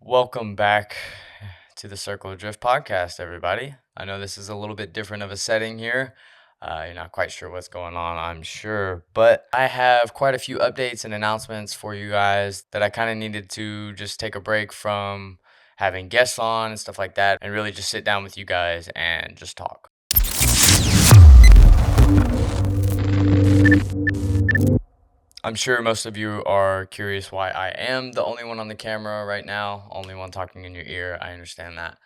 Welcome back to the Circle of Drift podcast, everybody. I know this is a little bit different of a setting here. You're not quite sure what's going on, I'm sure, but I have quite a few updates and announcements for you guys that I kind of needed to just take a break from having guests on and stuff like that and really just sit down with you guys and just talk. I'm sure most of you are curious why I am the only one on the camera right now, only one talking in your ear. I understand that.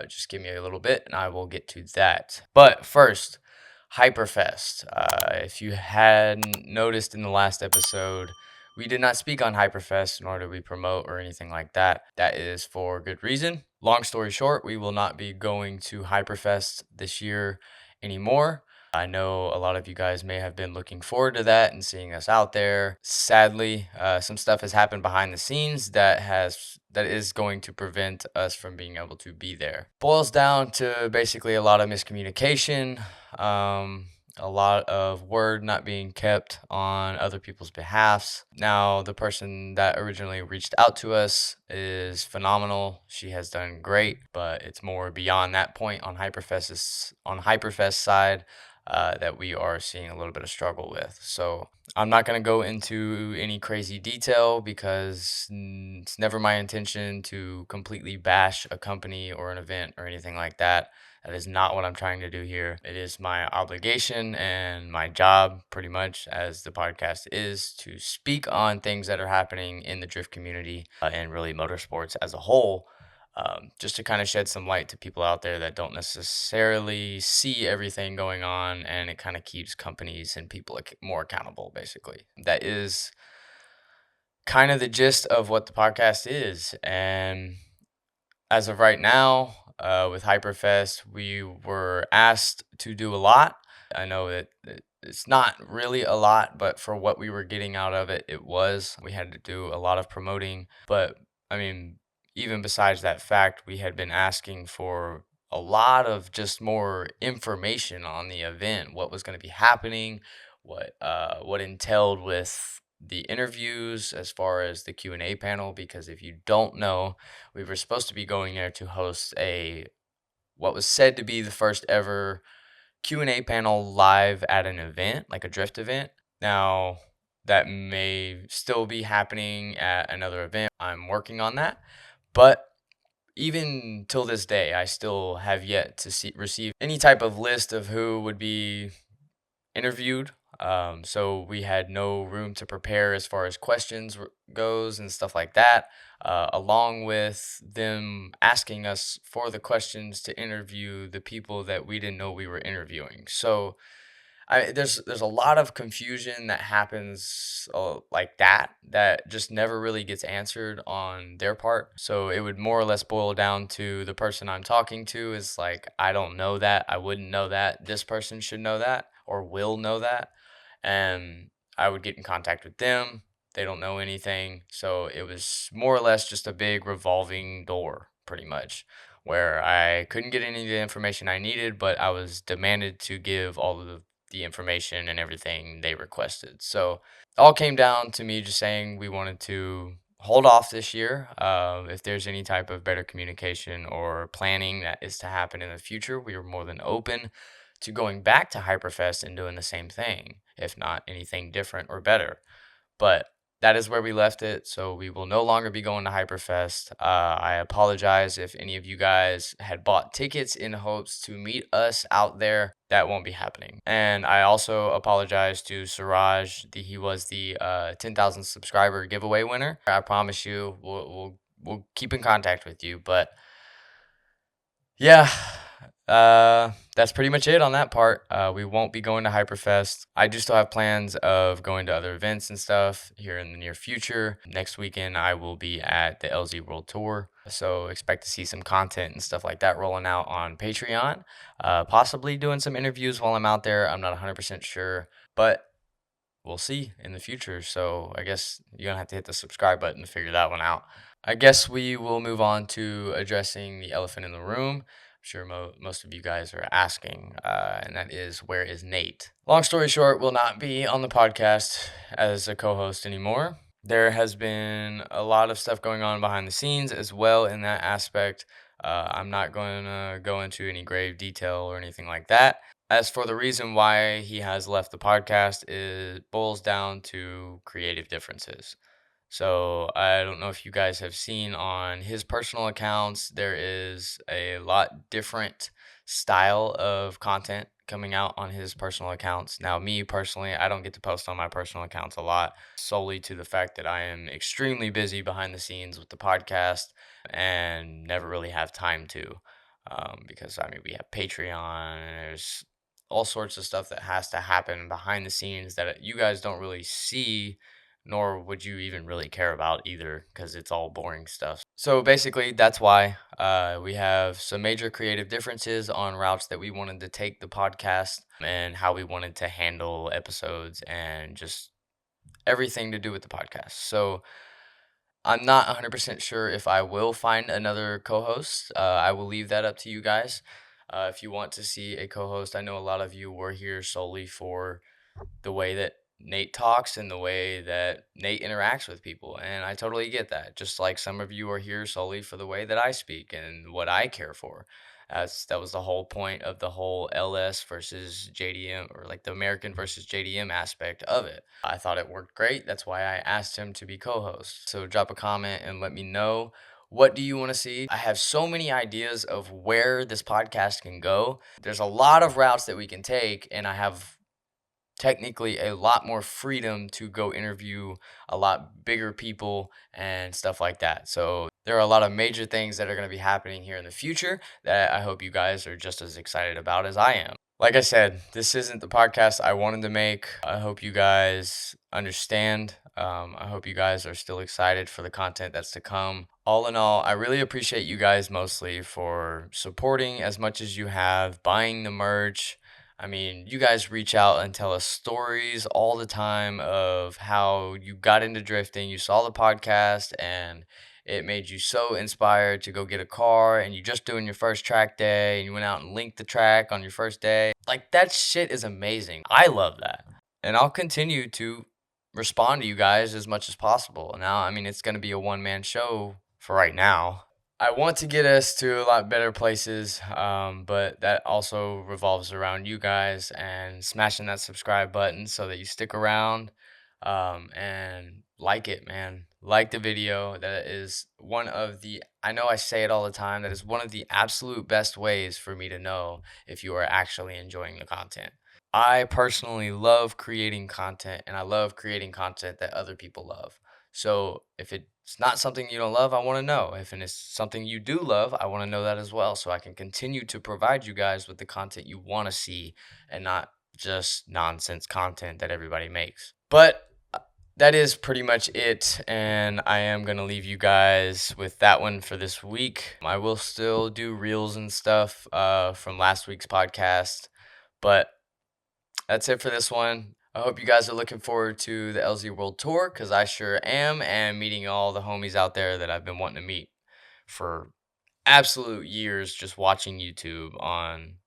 Just give me a little bit and I will get to that. But first, Hyperfest. If you hadn't noticed in the last episode, we did not speak on Hyperfest, nor did we promote or anything like that. That is for good reason. Long story short, we will not be going to Hyperfest this year anymore. I know a lot of you guys may have been looking forward to that and seeing us out there. Sadly, some stuff has happened behind the scenes that is going to prevent us from being able to be there. Boils down to basically a lot of miscommunication, a lot of word not being kept on other people's behalfs. Now, the person that originally reached out to us is phenomenal. She has done great, but it's more beyond that point on Hyperfest side that we are seeing a little bit of struggle with. So I'm not going to go into any crazy detail because it's never my intention to completely bash a company or an event or anything like that. That is not what I'm trying to do here. It is my obligation and my job, pretty much, as the podcast is, to speak on things that are happening in the drift community and really motorsports as a whole, just to kind of shed some light to people out there that don't necessarily see everything going on, and it kind of keeps companies and people more accountable, basically. That is kind of the gist of what the podcast is. And as of right now, with Hyperfest, we were asked to do a lot. I know that it's not really a lot, but for what we were getting out of it, it was. We had to do a lot of promoting. But I mean, even besides that fact, we had been asking for a lot of just more information on the event, what was going to be happening, what entailed with the interviews as far as the Q&A panel. Because if you don't know, we were supposed to be going there to host what was said to be the first ever Q&A panel live at an event, like a drift event. Now, that may still be happening at another event. I'm working on that. But even till this day, I still have yet to receive any type of list of who would be interviewed. So we had no room to prepare as far as questions goes and stuff like that. Along with them asking us for the questions to interview the people that we didn't know we were interviewing. So there's a lot of confusion that happens like that just never really gets answered on their part. So it would more or less boil down to the person I'm talking to is like, I don't know that, I wouldn't know that, this person should know that or will know that. And I would get in contact with them. They don't know anything. So it was more or less just a big revolving door, pretty much, where I couldn't get any of the information I needed, but I was demanded to give all of the information and everything they requested. So it all came down to me just saying we wanted to hold off this year. If there's any type of better communication or planning that is to happen in the future, we are more than open to going back to Hyperfest and doing the same thing, if not anything different or better. But that is where we left it. So we will no longer be going to Hyperfest. I apologize if any of you guys had bought tickets in hopes to meet us out there. That won't be happening. And I also apologize to Siraj. He was the 10,000 subscriber giveaway winner. I promise you, we'll keep in contact with you. But yeah, that's pretty much it on that part. We won't be going to Hyperfest. I do still have plans of going to other events and stuff here in the near future. Next weekend, I will be at the LZ World Tour. So expect to see some content and stuff like that rolling out on Patreon. Possibly doing some interviews while I'm out there. I'm not 100% sure, but we'll see in the future. So I guess you're going to have to hit the subscribe button to figure that one out. I guess we will move on to addressing the elephant in the room. I'm sure most of you guys are asking, and that is, where is Nate? Long story short, will not be on the podcast as a co-host anymore. There has been a lot of stuff going on behind the scenes as well in that aspect. I'm not going to go into any grave detail or anything like that. As for the reason why he has left the podcast, it boils down to creative differences. So I don't know if you guys have seen on his personal accounts, there is a lot different style of content coming out on his personal accounts. Now, me personally, I don't get to post on my personal accounts a lot, solely to the fact that I am extremely busy behind the scenes with the podcast and never really have time to. Because I mean, we have Patreon, and there's all sorts of stuff that has to happen behind the scenes that you guys don't really see, nor would you even really care about either, because it's all boring stuff. So basically, that's why we have some major creative differences on routes that we wanted to take the podcast and how we wanted to handle episodes and just everything to do with the podcast. So I'm not 100% sure if I will find another co host. I will leave that up to you guys. If you want to see a co host, I know a lot of you were here solely for the way that Nate talks and the way that Nate interacts with people. And I totally get that. Just like some of you are here solely for the way that I speak and what I care for. That was the whole point of the whole LS versus JDM, or like the American versus JDM aspect of it. I thought it worked great. That's why I asked him to be co-host. So drop a comment and let me know, what do you want to see? I have so many ideas of where this podcast can go. There's a lot of routes that we can take, and I have technically a lot more freedom to go interview a lot bigger people and stuff like that. So there are a lot of major things that are going to be happening here in the future that I hope you guys are just as excited about as I am. Like I said, this isn't the podcast I wanted to make. I hope you guys understand. I hope you guys are still excited for the content that's to come. All in all, I really appreciate you guys mostly for supporting as much as you have, buying the merch. I mean, you guys reach out and tell us stories all the time of how you got into drifting. You saw the podcast and it made you so inspired to go get a car, and you're just doing your first track day and you went out and linked the track on your first day. Like, that shit is amazing. I love that. And I'll continue to respond to you guys as much as possible. Now, I mean, it's going to be a one man show for right now. I want to get us to a lot better places, but that also revolves around you guys and smashing that subscribe button so that you stick around, and like it, man. Like the video. That is one of the, I know I say it all the time, that is one of the absolute best ways for me to know if you are actually enjoying the content. I personally love creating content, and I love creating content that other people love. So if it's not something you don't love, I want to know. If it's something you do love, I want to know that as well, so I can continue to provide you guys with the content you want to see and not just nonsense content that everybody makes. But that is pretty much it, and I am going to leave you guys with that one for this week. I will still do reels and stuff from last week's podcast, but that's it for this one. I hope you guys are looking forward to the LZ World Tour, because I sure am, and meeting all the homies out there that I've been wanting to meet for absolute years, just watching YouTube on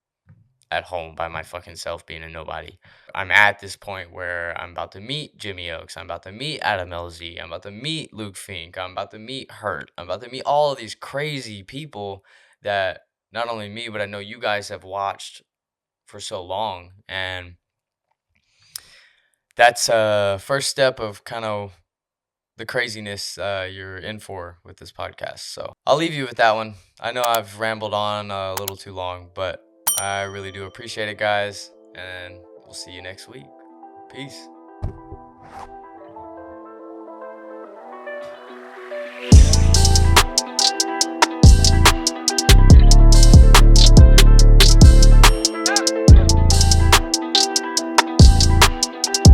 at home by my fucking self being a nobody. I'm at this point where I'm about to meet Jimmy Oaks. I'm about to meet Adam LZ. I'm about to meet Luke Fink. I'm about to meet Hurt. I'm about to meet all of these crazy people that not only me, but I know you guys have watched for so long. And that's a first step of kind of the craziness you're in for with this podcast. So I'll leave you with that one. I know I've rambled on a little too long, but I really do appreciate it, guys. And we'll see you next week. Peace.